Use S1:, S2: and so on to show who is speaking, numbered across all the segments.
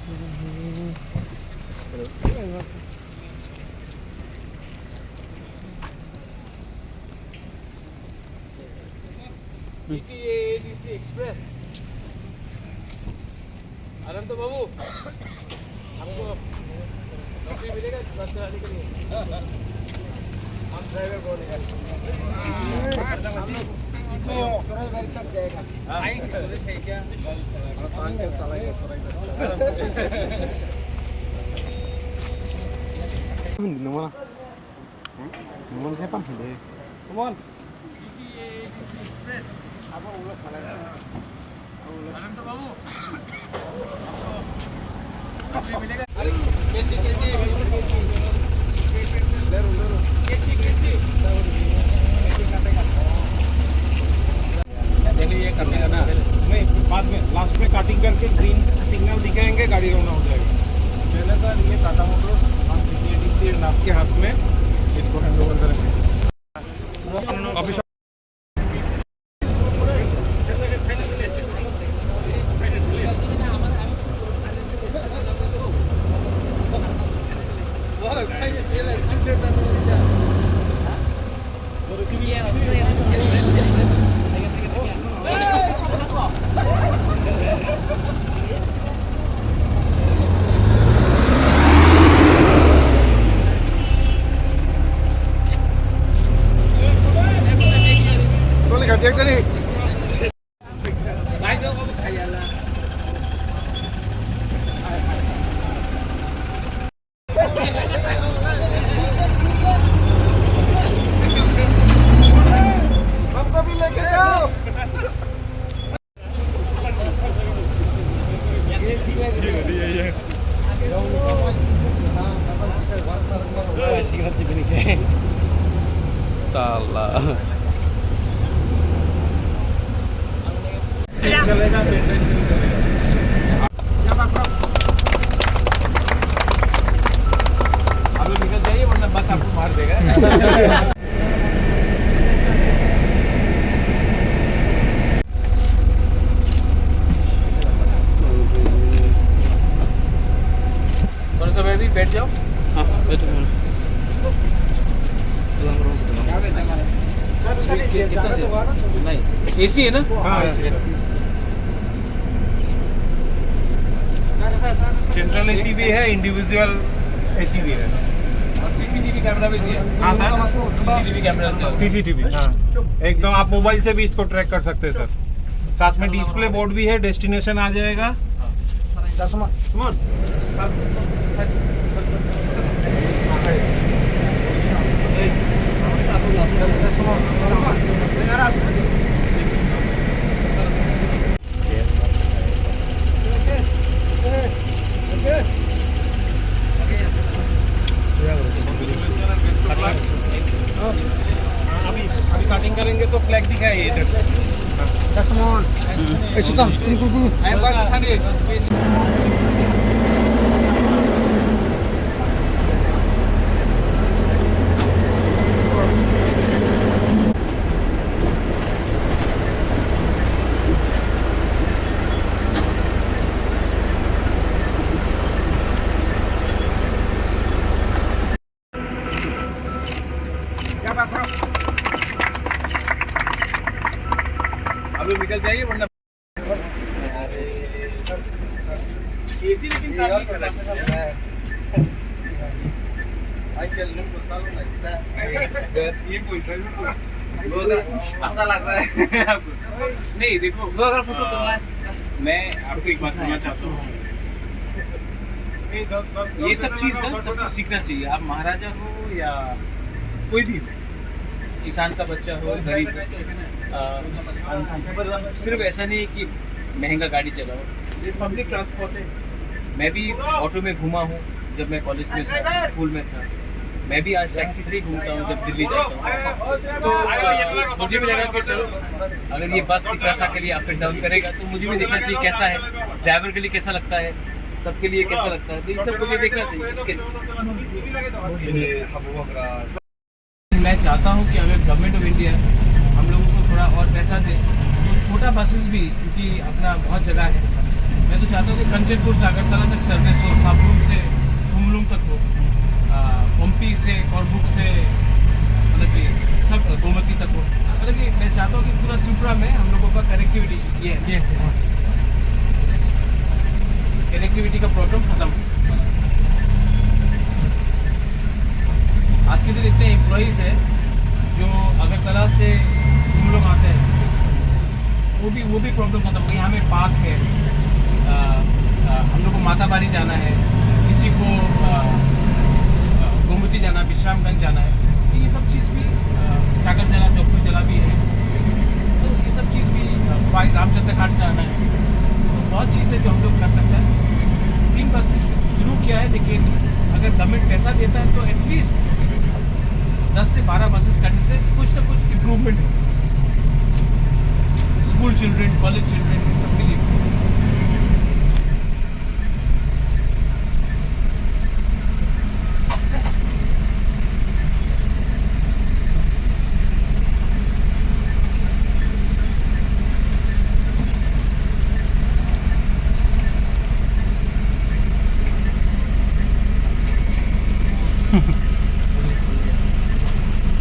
S1: ETADC express अनंत बाबू, आपको नौकरी मिलेगा बस चलाने के लिए? हम ड्राइवर बोलेगा। अनंत बाबू, नौकरी मिलेगा? अरे कैची कैची देखिए, ये करने का ना
S2: नहीं, बाद में लास्ट में काटिंग करके ग्रीन सिग्नल दिखाएंगे, गाड़ी रवाना हो जाएगी। पहले सर ये टाटा मोटर्स हम ETADC आपके हाथ में इसको हैंड ओवर करेंगे। हमको भी लेके जाओ। चलेगा, बैटरी से चलेगा। आप लोग निकल जाइए वरना बस आपको मार देगा। और सब भी बैठ जाओ। हाँ बैठो। नहीं AC है ना? हाँ AC है। सेंट्रल AC भी है, इंडिविजुअल AC भी है। और CCTV कैमरा भी दिया। हाँ सर, CCTV कैमरा। CCTV हाँ, एकदम आप मोबाइल से भी इसको ट्रैक कर सकते हैं सर। साथ में डिस्प्ले बोर्ड भी है, डेस्टिनेशन आ जाएगा। अभी कटिंग करेंगे तो फ्लैग दिखाइए इधर से। अब निकल जाइए वरना AC लेकिन काफी खराब है। ये कोई अच्छा लग रहा है आपको? नहीं देखो, अगर फोटो करना है, मैं आपको एक बात कहना चाहता हूँ, ये सब चीज़ ना सबको सीखना चाहिए। आप महाराजा हो या कोई भी हो, किसान का बच्चा हो, गरीब हो, सिर्फ ऐसा नहीं है कि महंगा गाड़ी चलाओ, ये पब्लिक ट्रांसपोर्ट है। मैं भी ऑटो में घूमा हूँ जब मैं कॉलेज में था, स्कूल में था। मैं भी आज टैक्सी से ही घूमता हूँ जब दिल्ली जाता हूँ। तो मुझे भी लगा कि चलो अगर ये बस इतना सा के लिए अप एंड डाउन करेगा तो मुझे भी देखना चाहिए कैसा है, ड्राइवर के लिए कैसा लगता है, सबके लिए कैसा लगता है। तो इन सब मुझे देखना चाहिए। इसके मैं चाहता हूँ कि अगर गवर्नमेंट ऑफ इंडिया हम लोगों को थोड़ा और पैसा दे तो छोटा बसेस भी, क्योंकि अपना बहुत जगह है, मैं तो चाहता हूँ कि कंचनपुर से अगरतला तक सर्विस हो, साबरूम से कुमलुंग तक हो, ओमपी से करबुक से मतलब कि सब गोमती तक हो। मतलब कि मैं चाहता हूँ कि पूरा त्रिपुरा में हम लोगों का कनेक्टिविटी ये है, कनेक्टिविटी का प्रॉब्लम खत्म हो। आज के दिन इतने एम्प्लॉयज़ हैं जो अगरतला से कुमलुंग आते हैं, वो भी प्रॉब्लम खत्म हो गई। यहाँ में पार्क है, हम लोग को माताबारी जाना है, किसी को गोमती जाना, विश्रामगंज जाना है, तो ये सब चीज़ भी टाकर जला, चौकी जला भी है, तो ये सब चीज़ भी रामचंद्र घाट से आना है, तो बहुत चीज़ें जो हम लोग कर सकते हैं। 3 बस से शुरू किया है, लेकिन अगर गवर्नमेंट पैसा देता है तो एटलीस्ट 10 से 12 बसेस करने से कुछ ना कुछ इम्प्रूवमेंट हो, स्कूल चिल्ड्रेन, कॉलेज चिल्ड्रेन सबके लिए।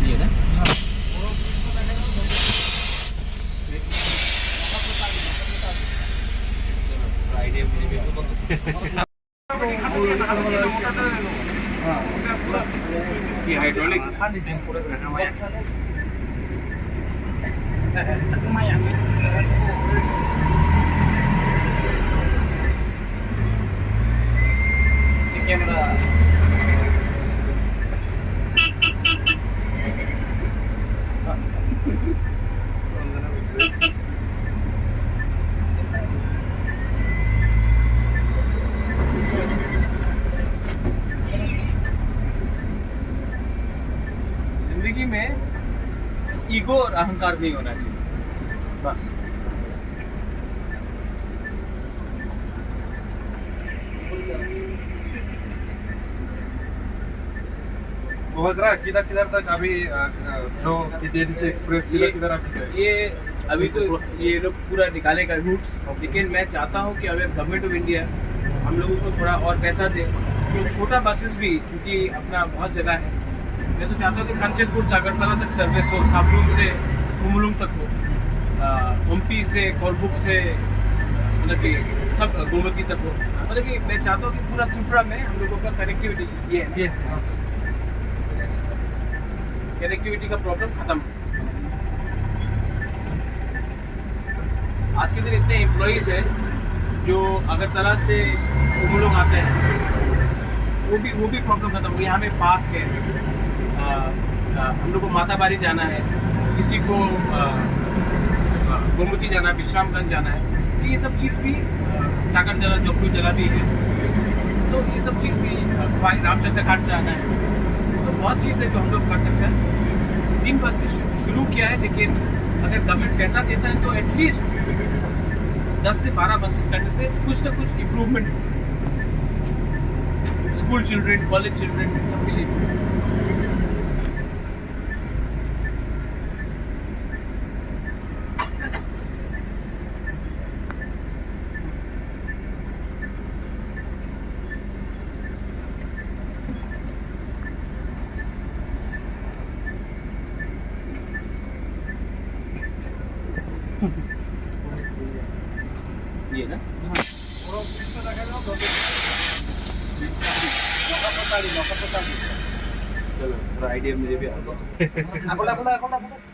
S2: ये ना आइडिया मुझे भी ये हाइड्रोलिक कैमरा जिंदगी में ईगो और अहंकार नहीं होना चाहिए, बस।
S3: बहुत रहा किधर किधर तक अभी जो DTC एक्सप्रेस किधर किधर अभी
S2: ये अभी तो ये लोग पूरा निकालेगा रूट्स, लेकिन मैं चाहता हूँ कि अगर गवर्नमेंट ऑफ इंडिया हम लोगों को थोड़ा और पैसा दे तो छोटा बसेस भी, क्योंकि अपना बहुत जगह है, मैं तो चाहता हूँ कि कंचनपुर से अगरतला तक सर्विस हो, साबरूम से कुमलुंग तक हो, ओमपी से करबुक से मतलब कि सब गोमती तक हो। मतलब कि मैं चाहता हूँ कि पूरा त्रिपुरा में हम लोगों का कनेक्टिविटी ये है, कनेक्टिविटी का प्रॉब्लम खत्म हो। आज के दिन इतने एम्प्लॉयज़ हैं जो अगरतला से कुमलुंग आते हैं, वो भी प्रॉब्लम खत्म हो गई। यहाँ में पार्क है, हम लोग को माताबारी जाना है, किसी को गोमती जाना, विश्रामगंज जाना है, तो ये सब चीज़ भी टाकर जला, चौकी जला भी है, तो ये सब चीज़ भी रामचंद्र घाट से आना है, तो बहुत चीज़ें जो हम लोग कर सकते हैं। 3 बस से शुरू किया है, लेकिन अगर गवर्नमेंट पैसा देता है तो एटलीस्ट 10 से 12 बसेस करने से कुछ ना कुछ इम्प्रूवमेंट हो, स्कूल चिल्ड्रेन, कॉलेज चिल्ड्रेन सबके लिए। ये ना चलो आइडिया मुझे भी आ गया।